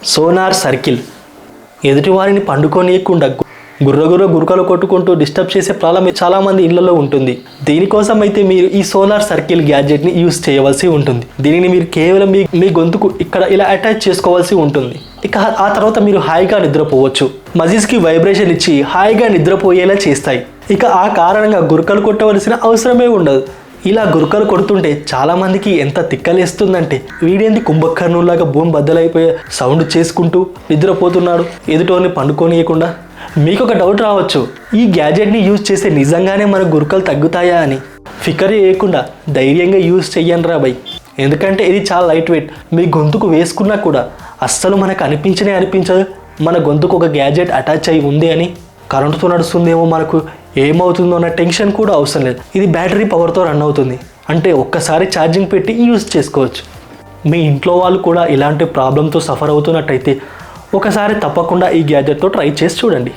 Sonar circle ఎదుటివారిని పండుకోనీయకుండా గుర్రలు కొట్టుకుంటూ disturb చేసే ప్రాబ్లం చాలామంది ఇళ్లలో ఉంటుంది. దీనికోసం అయితే మీరు ఈ సోనార్ సర్కిల్ గ్యాడ్జెట్ని యూజ్ చేయవలసి ఉంటుంది. దీనిని మీరు కేవలం మీ గొంతుకు ఇక్కడ ఇలా అటాచ్ చేసుకోవాల్సి ఉంటుంది. ఇక ఆ తర్వాత మీరు హాయిగా నిద్రపోవచ్చు. మజిల్స్కి వైబ్రేషన్ ఇచ్చి హాయిగా నిద్రపోయేలా చేస్తాయి. ఇక ఆ కారణంగా గురకలు కొట్టవలసిన అవసరమే ఉండదు. ఇలా గురకలు కొడుతుంటే చాలామందికి ఎంత తిక్కలేస్తుందంటే వీడేంది కుంభకర్ణులాగా భూమి బద్దలైపోయే సౌండ్ చేసుకుంటూ నిద్రపోతున్నాడు ఎదుటోని పండుకోనియకుండా. మీకు ఒక డౌట్ రావచ్చు, ఈ గ్యాడ్జెట్ని యూజ్ చేస్తే నిజంగానే మన గురకలు తగ్గుతాయా అని. ఫికర్ చేయకుండా ధైర్యంగా యూజ్ చెయ్యండి రా బై. ఎందుకంటే ఇది చాలా లైట్ వెయిట్. మీ గొంతుకు వేసుకున్నా కూడా అస్సలు మనకు అనిపించదు మన గొంతుకు ఒక గ్యాడ్జెట్ అటాచ్ అయి ఉంది అని. కరెంటుతో నడుస్తుందేమో, మనకు ఏమవుతుందో అన్న టెన్షన్ కూడా అవసరం లేదు. ఇది బ్యాటరీ పవర్తో రన్ అవుతుంది. అంటే ఒక్కసారి ఛార్జింగ్ పెట్టి యూజ్ చేసుకోవచ్చు. మీ ఇంట్లో వాళ్ళు కూడా ఇలాంటి ప్రాబ్లంతో సఫర్ అవుతున్నట్టయితే ఒకసారి తప్పకుండా ఈ గ్యాడ్జెట్తో ట్రై చేసి చూడండి.